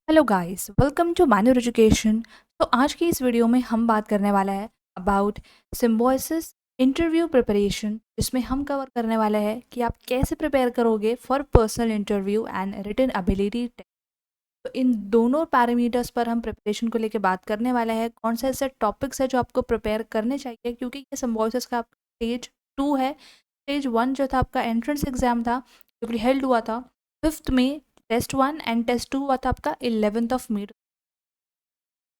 Hello guys, welcome to manure education. तो आज की इस वीडियो में हम बात करने वाला है अबाउट सिम्बोसिस इंटरव्यू प्रिपरेशन, जिसमें हम कवर करने वाला है कि आप कैसे प्रिपेयर करोगे for personal interview and written ability test. तो इन दोनों पैरामीटर्स पर हम प्रिपरेशन को लेकर बात करने वाला है। कौन से ऐसे टॉपिक्स है जो आपको प्रिपेयर करने चाहिए, क्योंकि ये सिम्बोसिस का आपका स्टेज 2 है। स्टेज 1 जो था आपका एंट्रेंस एग्जाम था, जो कि हेल्ड हुआ था 5 मई। टेस्ट 1 एंड टेस्ट 2 हुआ था आपका 11 मई।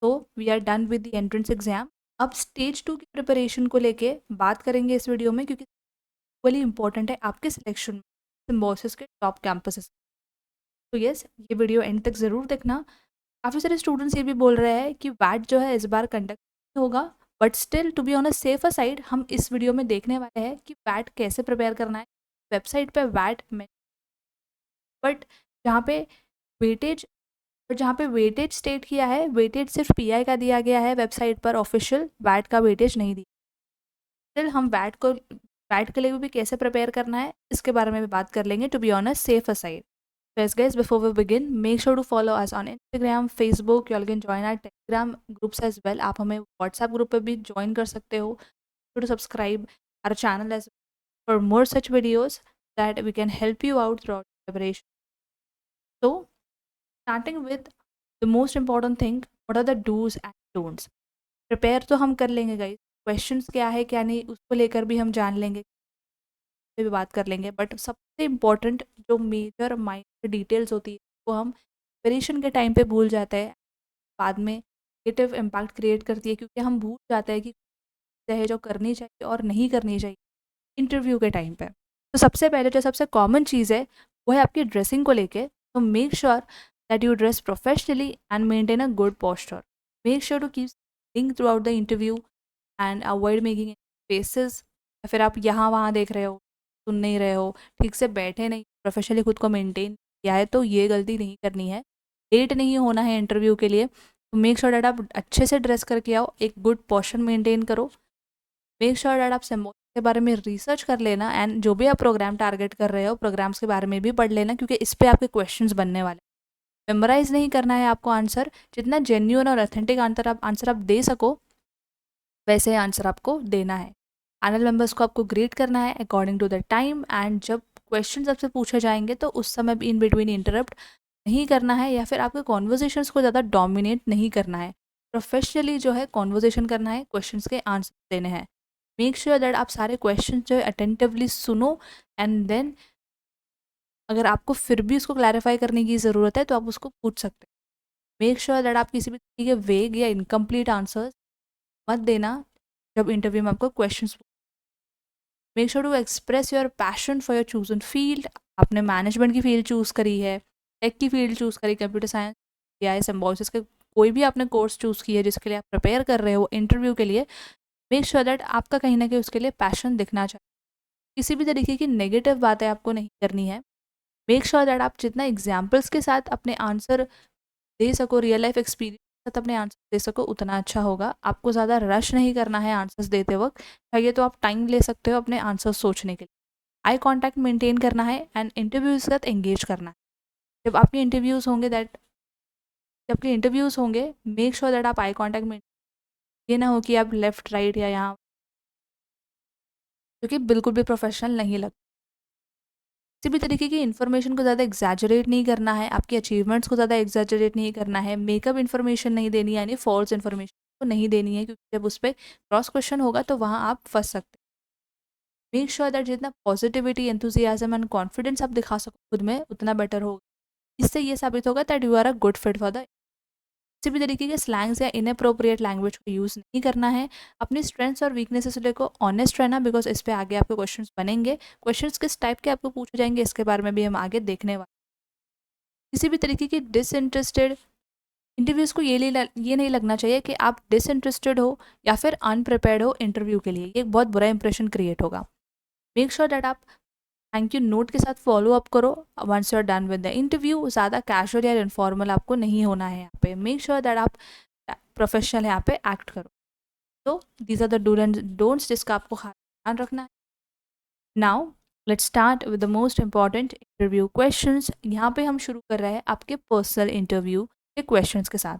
तो we are done with the entrance exam. अब स्टेज 2 की प्रिपरेशन को लेके बात करेंगे इस वीडियो में, क्योंकि इक्वली इंपॉर्टेंट है आपके सिलेक्शन में सिम्बोसिस के टॉप कैंपसेस। तो यस, ये वीडियो एंड तक ज़रूर देखना। काफ़ी सारे स्टूडेंट्स ये भी बोल रहे हैं कि वैट जो है इस बार कंडक्ट नहीं होगा, but still to be on a safer side हम इस वीडियो में देखने वाले हैं कि वैट कैसे प्रिपेयर करना है। वेबसाइट पे वैट में, बट जहाँ पे वेटेज और जहाँ पे वेटेज स्टेट किया है, वेटेज सिर्फ पीआई का दिया गया है वेबसाइट पर, ऑफिशियल वैट का वेटेज नहीं दिया। स्टिल हम वैट के लिए भी कैसे प्रिपेयर करना है इसके बारे में भी बात कर लेंगे, to be on a safe side. So as guys, before we begin, make sure to follow us on Instagram, Facebook. You all can join our Telegram groups as well. आप हमें WhatsApp ग्रुप पे भी join कर सकते हो। To subscribe our channel as well for more such videos that we can help you out throughout preparation. So starting with the most important thing, what are the do's and don'ts? Prepare तो हम कर लेंगे guys, questions क्या है क्या नहीं उसको लेकर भी हम जान लेंगे, पे भी बात कर लेंगे, बट सबसे इम्पोर्टेंट जो मेजर माइनर डिटेल्स होती है वो हम प्रिपरेशन के टाइम पे भूल जाते हैं। बाद में नेगेटिव इम्पैक्ट क्रिएट करती है, क्योंकि हम भूल जाते हैं कि है जो करनी चाहिए और नहीं करनी चाहिए इंटरव्यू के टाइम पे। तो सबसे पहले जो सबसे कॉमन चीज़ है वो है आपकी ड्रेसिंग को लेके। तो make sure that you dress professionally and maintain a good posture. Make sure to keep smiling throughout the interview and avoid making faces, या फिर आप यहाँ वहाँ देख रहे हो, सुन नहीं रहे हो, ठीक से बैठे नहीं, प्रोफेशनली खुद को मेंटेन किया है, तो ये गलती नहीं करनी है। लेट नहीं होना है इंटरव्यू के लिए, तो मेक श्योर दैट आप अच्छे से ड्रेस करके आओ, एक गुड पोस्चर मेंटेन करो। मेक श्योर दैट आप सिम्बोल के बारे में रिसर्च कर लेना, एंड जो भी आप प्रोग्राम टारगेट कर रहे हो प्रोग्राम्स के बारे में भी पढ़ लेना, क्योंकि इस पे आपके क्वेश्चंस बनने वाले। मेमोराइज नहीं करना है आपको आंसर, जितना जेन्यून और ऑथेंटिक आंसर आप दे सको वैसे आंसर आपको देना है। पैनल मेंबर्स को आपको ग्रेड करना है according to the time, and जब क्वेश्चंस आपसे पूछे जाएंगे तो उस समय भी इन बिटवीन इंटरप्ट नहीं करना है, या फिर आपके कॉन्वर्जेशंस को ज़्यादा डोमिनेट नहीं करना है। प्रोफेशनली जो है कॉन्वर्जेशन करना है, क्वेश्चंस के आंसर देने हैं। मेक श्योर दैट आप सारे क्वेश्चन जो है अटेंटिवली सुनो, एंड देन अगर आपको फिर भी उसको क्लैरिफाई करने की ज़रूरत है तो आप उसको पूछ सकते हैं। मेक श्योर दैट आप किसी भी तरीके के वेग या इनकम्प्लीट आंसर्स मत देना जब इंटरव्यू में आपको questions. Make sure to express your passion for your chosen field. आपने मैनेजमेंट की फील्ड चूज़ करी है, टेक की फील्ड चूज़ करी, कंप्यूटर साइंस या सिम्बोसिस के कोई भी आपने कोर्स चूज़ किया है जिसके लिए आप प्रिपेयर कर रहे हो इंटरव्यू के लिए, मेक श्योर दैट आपका कहीं ना कहीं उसके लिए पैशन दिखना चाहिए। किसी भी तरीके की नेगेटिव बातें आपको नहीं करनी है। मेक श्योर दैट आप जितना एग्जाम्पल्स के साथ अपने आंसर दे सको, रियल लाइफ एक्सपीरियंस के साथ अपने आंसर दे सको, उतना अच्छा होगा। आपको ज़्यादा रश नहीं करना है आंसर्स देते वक्त, चाहिए तो आप टाइम ले सकते हो अपने आंसर्स सोचने के लिए। आई कांटेक्ट मेंटेन करना है एंड इंटरव्यूज के साथ एंगेज करना है। जब आपके इंटरव्यूज़ होंगे मेक श्योर दैट आप आई कांटेक्ट मेंटेन, ये ना हो कि आप लेफ्ट राइट या यहाँ, क्योंकि बिल्कुल भी प्रोफेशनल नहीं लगता। किसी भी तरीके की इन्फॉर्मेशन को ज़्यादा एग्जैजरेट नहीं करना है, आपके अचीवमेंट्स को ज़्यादा एग्जैजरेट नहीं करना है, मेकअप इन्फॉर्मेशन नहीं देनी है, यानी फॉल्स इन्फॉर्मेशन को नहीं देनी है, क्योंकि जब उस पर क्रॉस क्वेश्चन होगा तो वहाँ आप फंस सकते हैं। मेक श्योर दैट जितना पॉजिटिविटी, एंथुजियाज्म एंड कॉन्फिडेंस आप दिखा सको खुद में, उतना बेटर होगा। इससे ये साबित होगा that you are a good fit for the. किसी भी तरीके के स्लैंग्स या इनअप्रोप्रिएट लैंग्वेज को यूज़ नहीं करना है। अपनी स्ट्रेंथ्स और वीकनेसेस को ऑनेस्ट रहना, बिकॉज इस पे आगे आपके क्वेश्चंस बनेंगे। क्वेश्चंस किस टाइप के आपको पूछे जाएंगे इसके बारे में भी हम आगे देखने वाले। किसी भी तरीके की डिसइंटरेस्टेड इंटरव्यूज़ को ये नहीं लगना चाहिए कि आप डिसइंटरेस्टेड हो या फिर अनप्रिपेयर्ड हो इंटरव्यू के लिए, ये एक बहुत बुरा इंप्रेशन क्रिएट होगा। मेक श्योर दैट आप थैंक यू नोट के साथ फॉलो अप करो once you are done with the interview. ज़्यादा कैजुअल या इनफॉर्मल आपको नहीं होना है यहाँ पे। मेक श्योर दैट आप प्रोफेशनल यहाँ पे एक्ट करो। तो these are the do and don'ts जिसका आपको खास ध्यान रखना है। Now let's start with the most important interview questions. यहाँ पे हम शुरू कर रहे हैं आपके पर्सनल इंटरव्यू के क्वेश्चंस के साथ।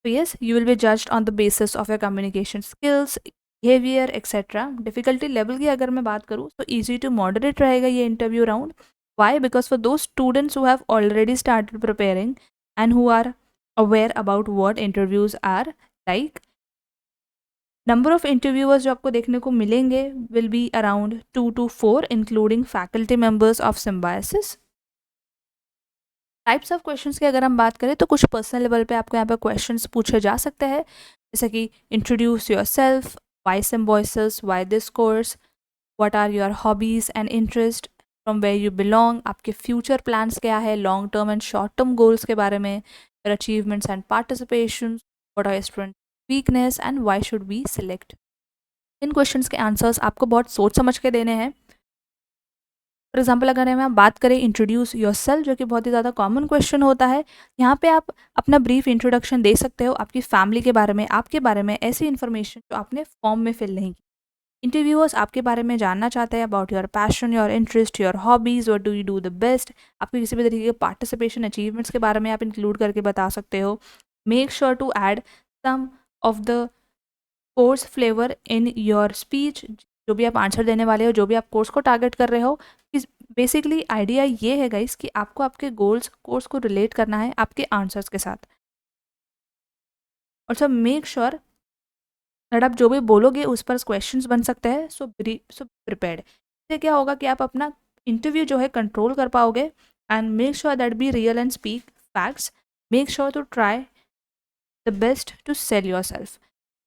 तो yes, you will be judged on the basis of your communication skills, behaviour etcetera. Difficulty level की अगर मैं बात करूँ तो ईजी टू मॉडरेट रहेगा ये interview round. Why? Because for those students who have already started preparing and who are aware about what interviews are like, number of interviewers जो आपको देखने को मिलेंगे will be around 2 to 4 including faculty members of Symbiosis. Types of questions की अगर हम बात करें तो कुछ पर्सनल लेवल पे आपको यहाँ पे क्वेश्चंस पूछे जा सकते हैं, जैसे कि introduce yourself, why Symbiosis, why this course, what are your hobbies and interest, from where you belong, आपके फ्यूचर प्लान्स क्या है, long term and short term goals के बारे में, your achievements and participation, what are your student weakness and why should we select. इन questions के answers आपको बहुत सोच समझ के देने हैं। फॉर एग्जाम्पल अगर हम बात करें इंट्रोड्यूस योर सेल्फ, जो कि बहुत ही ज़्यादा कॉमन क्वेश्चन होता है, यहाँ पे आप अपना ब्रीफ इंट्रोडक्शन दे सकते हो आपकी फैमिली के बारे में, आपके बारे में, ऐसी इन्फॉर्मेशन जो आपने फॉर्म में फिल नहीं की। इंटरव्यूअर्स आपके बारे में जानना चाहते हैं about your passion, your interest, your hobbies, what do you do the best. आपके किसी भी तरीके के पार्टिसिपेशन अचीवमेंट्स के बारे में आप इंक्लूड करके बता सकते हो। Make sure to add some of the course flavour in your speech. जो भी आप आंसर देने वाले हो, जो भी आप कोर्स को टारगेट कर रहे हो, इस बेसिकली आइडिया ये है गाइस कि आपको आपके गोल्स कोर्स को रिलेट करना है आपके आंसर्स के साथ। और सब मेक श्योर दैट आप जो भी बोलोगे उस पर क्वेश्चंस बन सकते हैं, सो प्रिपेयर्ड। इससे क्या होगा कि आप अपना इंटरव्यू जो है कंट्रोल कर पाओगे। And make sure that be real and speak facts. Make sure to try the best to sell yourself.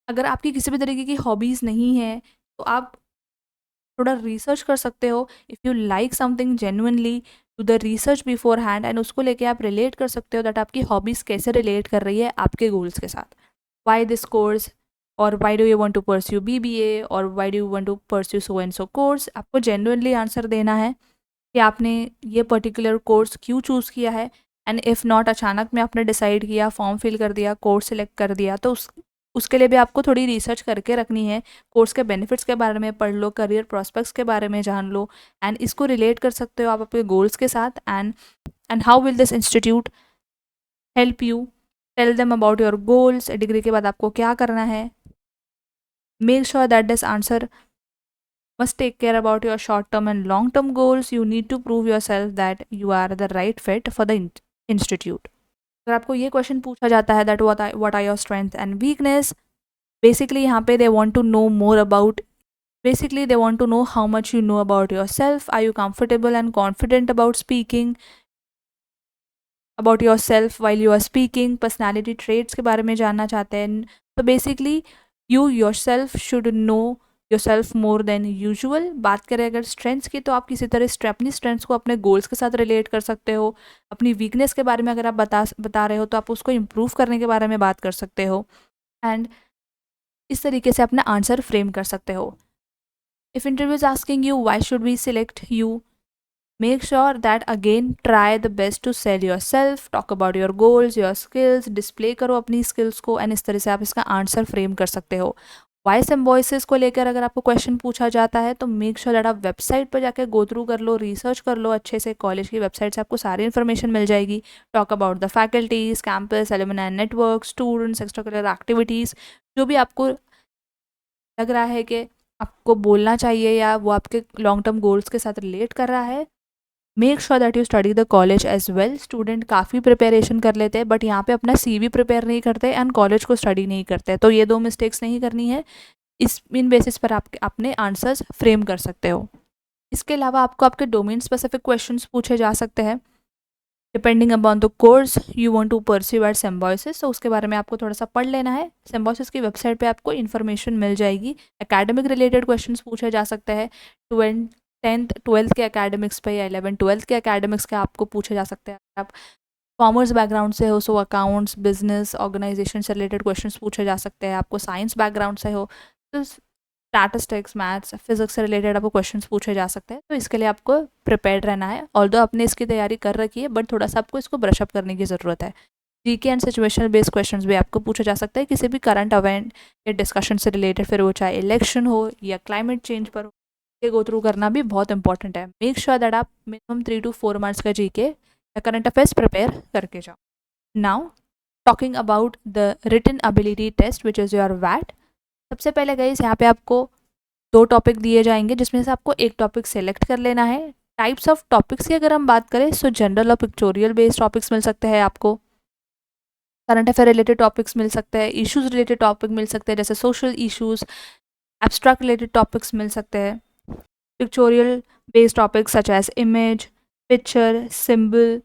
अगर आपकी किसी भी तरीके की हॉबीज़ नहीं है तो आप थोड़ा रिसर्च कर सकते हो। If you like something genuinely, to the research beforehand and उसको लेके आप रिलेट कर सकते हो दैट आपकी हॉबीज़ कैसे रिलेट कर रही है आपके गोल्स के साथ। वाई दिस कोर्स, और why do you want to pursue BBA, और why do you want to pursue so and so course. आपको जेन्युइनली आंसर देना है कि आपने ये पर्टिकुलर कोर्स क्यों चूज़ किया है। एंड इफ़ नॉट, अचानक में आपने डिसाइड किया, फॉर्म फिल कर दिया, कोर्स सिलेक्ट कर दिया, तो उसके लिए भी आपको थोड़ी रिसर्च करके रखनी है। कोर्स के बेनिफिट्स के बारे में पढ़ लो, करियर प्रॉस्पेक्ट्स के बारे में जान लो, एंड इसको रिलेट कर सकते हो आप अपने गोल्स के साथ। And how will this institute help you, tell them about your goals. Degree के बाद आपको क्या करना है। Make sure that this answer must take care about your short term and long term goals. You need to prove yourself that you are the right fit for the institute. अगर आपको ये question पूछा जाता है that what are your strengths and weakness, basically यहाँ पे they want to know more about, basically they want to know how much you know about yourself. Are you comfortable and confident about speaking about yourself while you are speaking? Personality trades के बारे में जानना चाहते हैं। तो basically you your self should know your self more than usual. बात करें अगर स्ट्रेंथ्स की, तो आप किसी तरह अपनी स्ट्रेंथ्स को अपने गोल्स के साथ रिलेट कर सकते हो। अपनी वीकनेस के बारे में अगर आप बता रहे हो तो आप उसको इम्प्रूव करने के बारे में बात कर सकते हो। एंड इस तरीके से अपना आंसर फ्रेम कर सकते हो। If interview is asking you why should we select you, make sure that again try the best to sell yourself, talk about your goals, your skills, display करो अपनी skills को, एंड इस तरह से आप इसका आंसर फ्रेम कर सकते हो। वाई सिम्बोसिस को लेकर अगर आपको क्वेश्चन पूछा जाता है तो मेक श्योर दैट आप वेबसाइट पर जाकर गो थ्रू कर लो, रिसर्च कर लो अच्छे से। कॉलेज की वेबसाइट से आपको सारी इन्फॉर्मेशन मिल जाएगी। Talk about the faculties, campus, alumni network, students, extra curricular activities, जो भी आपको लग रहा है कि आपको बोलना चाहिए या वो आपके लॉन्ग टर्म गोल्स के साथ रिलेट कर रहा है। Make sure that you study the college as well. Student काफ़ी प्रिपरेशन कर लेते हैं बट यहाँ पे अपना CV प्रिपेयर नहीं करते एंड कॉलेज को स्टडी नहीं करते, तो ये 2 मिस्टेक्स नहीं करनी है। इन बेसिस पर आप अपने आंसर्स फ्रेम कर सकते हो। इसके अलावा आपको आपके डोमेन स्पेसिफिक क्वेश्चंस पूछे जा सकते हैं depending upon the course you want to pursue at Symbiosis. तो उसके बारे में आपको थोड़ा सा पढ़ लेना है। सिम्बोसिस की वेबसाइट पे आपको इन्फॉर्मेशन मिल जाएगी। एकेडमिक रिलेटेड क्वेश्चंस पूछे जा सकते हैं। 10th 12th के एकेडमिक्स पे या 11th 12th के एकेडमिक्स के आपको पूछे जा सकते हैं। आप कॉमर्स बैकग्राउंड से हो सो अकाउंट्स, बिजनेस, ऑर्गेनाइजेशन से रिलेटेड क्वेश्चंस पूछे जा सकते हैं। आपको साइंस बैकग्राउंड से हो तो स्टैटिस्टिक्स, मैथ्स, फिजिक्स से रिलेटेड आपको क्वेश्चंस पूछे जा सकते हैं। तो इसके लिए आपको प्रिपेयर्ड रहना है। ऑल्दो आपने इसकी तैयारी कर रखी है बट थोड़ा सा आपको इसको ब्रशअप करने की ज़रूरत है। GK and situational based questions भी आपको पूछा जा सकता है किसी भी करंट इवेंट या डिस्कशन से रिलेटेड, फिर वो चाहे इलेक्शन हो या क्लाइमेट चेंज पर हो। ये गो थ्रू करना भी बहुत इंपॉर्टेंट है। मेक श्योर दैट आप मिनिमम 3 to 4 मंथ्स का GK या करंट अफेयर्स प्रिपेयर करके जाओ। Now talking about the written ability test which is your वैट। सबसे पहले गाइस यहाँ पे आपको 2 टॉपिक दिए जाएंगे जिसमें से आपको एक टॉपिक सेलेक्ट कर लेना है। टाइप्स ऑफ टॉपिक्स की अगर हम बात करें सो जनरल और पिक्चोरियल बेस्ड टॉपिक्स मिल सकते हैं आपको, करंट अफेयर रिलेटेड टॉपिक्स मिल सकते हैं, इश्यूज रिलेटेड टॉपिक मिल सकते हैं जैसे social issues, abstract related topics मिल सकते हैं, pictorial based topics such as image, picture, symbol,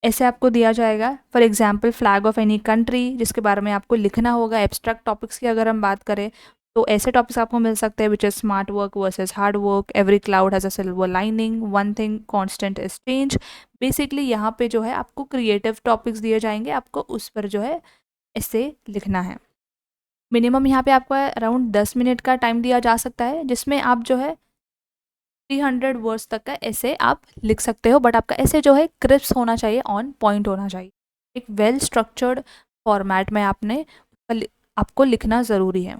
ऐसे आपको दिया जाएगा। For example flag of any country जिसके बारे में आपको लिखना होगा। एब्स्ट्रैक्ट टॉपिक्स की अगर हम बात करें तो ऐसे टॉपिक्स आपको मिल सकते हैं which is smart work versus hard work, every cloud has a silver lining, one thing constant is change. Basically यहाँ पे जो है आपको क्रिएटिव टॉपिक्स दिए जाएंगे, आपको उस पर जो है ऐसे लिखना है। मिनिमम यहाँ पे आपको अराउंड 10 मिनट का टाइम दिया जा सकता है जिसमें आप जो है 300 वर्ड्स तक का ऐसे आप लिख सकते हो, बट आपका ऐसे जो है क्रिस्प होना चाहिए, ऑन पॉइंट होना चाहिए। एक वेल स्ट्रक्चर्ड फॉर्मेट में आपको लिखना ज़रूरी है।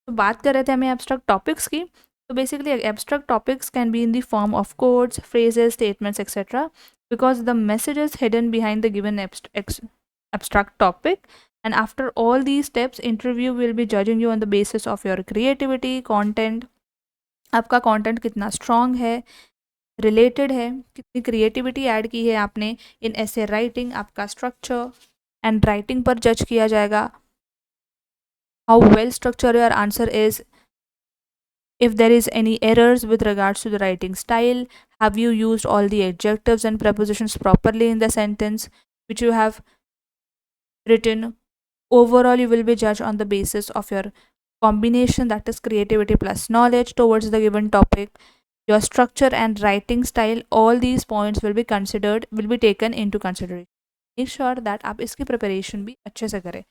तो बात कर रहे थे हमें एब्स्ट्रैक्ट टॉपिक्स की। तो basically abstract topics can be in the form of codes, phrases, statements etcetera because the message is hidden behind the given abstract topic. And after all these steps, interview will be judging you on the basis of your creativity, content, आपका content कितना strong है, related है, कितनी creativity add की है आपने इन ऐसे writing, आपका स्ट्रक्चर एंड राइटिंग पर जज किया जाएगा। How well structure your answer is, if there is any errors with regards to the writing style, have you used all the adjectives and prepositions properly in the sentence which you have written. Overall you will be judged on the basis of your combination, that is creativity plus knowledge towards the given topic, your structure and writing style. All these points will be taken into consideration. Make sure that आप इसकी preparation भी अच्छे से करें।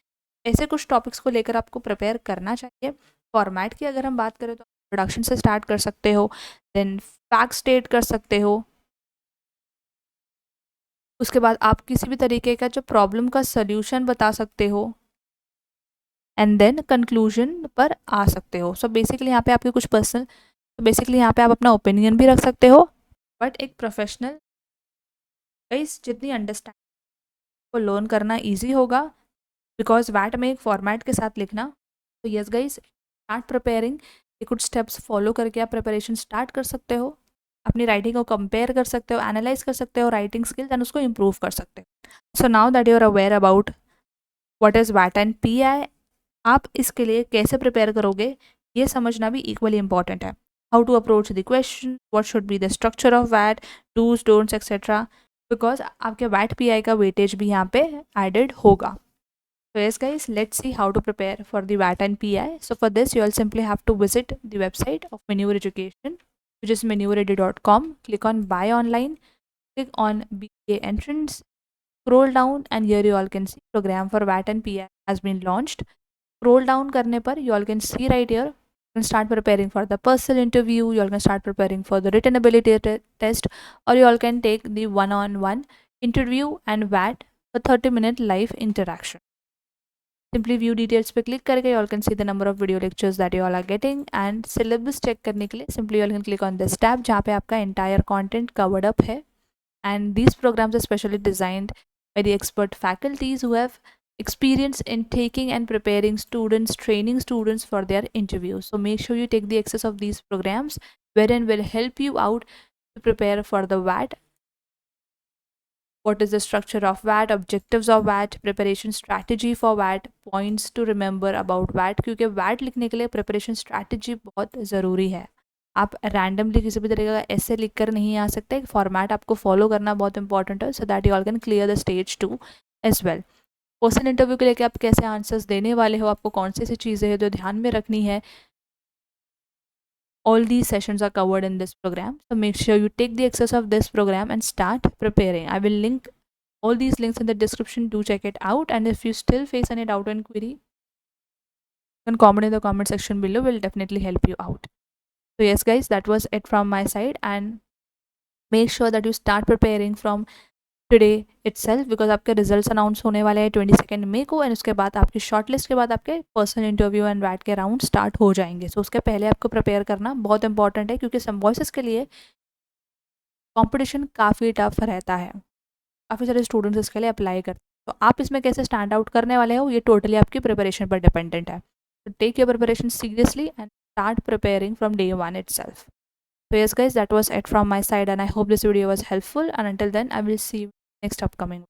ऐसे कुछ topics को लेकर आपको प्रिपेयर करना चाहिए। फॉर्मेट की अगर हम बात करें तो इंट्रोडक्शन से स्टार्ट कर सकते हो, देन फैक्ट स्टेट कर सकते हो, उसके बाद आप किसी भी तरीके का जो प्रॉब्लम का सल्यूशन बता सकते हो, एंड देन कंक्लूजन पर आ सकते हो। सो बेसिकली यहाँ पे आपके कुछ पर्सनल, तो बेसिकली यहाँ पे आप अपना ओपिनियन भी रख सकते हो, बट एक प्रोफेशनल गाइस जितनी अंडरस्टैंड को लर्न करना ईजी होगा बिकॉज वैट में एक फॉर्मेट के साथ लिखना। तो यस गाइस, स्टार्ट प्रिपेयरिंग। ये कुछ स्टेप्स फॉलो करके आप प्रिपरेशन स्टार्ट कर सकते हो, अपनी राइटिंग को कंपेयर कर सकते हो, एनालाइज कर सकते हो राइटिंग स्किल्स एंड उसको इम्प्रूव कर सकते हो। So now that you are aware about what is वैट एंड पीआई, आप इसके लिए कैसे प्रिपेयर करोगे ये समझना भी इक्वली इंपॉर्टेंट है। How to approach the question, what should be the structure of वैट, डूज डोंट्स एक्सेट्रा, बिकॉज आपके वैट पीआई का वेटेज भी यहाँ पे एडेड होगा। So yes guys, let's see how to prepare for the VAT and PI. So for this you all simply have to visit the website of Manure Education, which is manureready.com. Click on buy online, click on BA entrance, scroll down and here you all can see program for VAT and PI has been launched. Scroll down करने पर you all can see right here, you can start preparing for the personal interview, you all can start preparing for the written ability test, or you all can take the one-on-one interview and VAT for 30-minute live interaction. Simply view details पे click करके you all can see the number of video lectures that you all are getting, and syllabus check करने के लिए simply you all can click on this tab जहाँ पे आपका entire content covered up है। And these programs are specially designed by the expert faculties who have experience in taking and preparing students, training students for their interviews. So make sure you take the access of these programs wherein will help you out to prepare for the VAT. What is the structure of VAT, objectives of VAT, preparation strategy for VAT, points to remember about VAT, क्योंकि VAT लिखने के लिए preparation strategy बहुत ज़रूरी है। आप randomly किसी भी तरीके का ऐसे लिख कर नहीं आ सकते, फॉर्मेट आपको फॉलो करना बहुत इंपॉर्टेंट है, so that you all can clear the stage 2 as well. Personal interview के लिए आप कैसे आंसर्स देने वाले हो, आपको कौन सी चीज़ें हैं जो ध्यान में रखनी है, all these sessions are covered in this program. So make sure you take the access of this program and start preparing. I will link all these links in the description. Do check it out, and if you still face any doubt and query, you can comment in the comment section below. Will definitely help you out. So yes guys, that was it from my side, and make sure that you start preparing from today itself because आपके results announce होने वाले हैं 22 मई को, and उसके बाद आपकी short list के बाद आपके पर्सनल इंटरव्यू एंड वैट के राउंड स्टार्ट हो जाएंगे। सो उसके पहले आपको प्रिपेयर करना बहुत इंपॉर्टेंट है क्योंकि सिम्बॉयसिस के लिए कंपटीशन काफ़ी टफ रहता है, काफ़ी सारे स्टूडेंट्स इसके लिए अप्लाई करते हैं। तो आप इसमें कैसे स्टैंड आउट करने वाले हो ये टोटली आपकी प्रिपरेशन पर डिपेंडेंट है. तो take your preparation seriously and start preparing from day one itself. So yes guys, that was it from my side and I hope this video was helpful, and until then I will see you next upcoming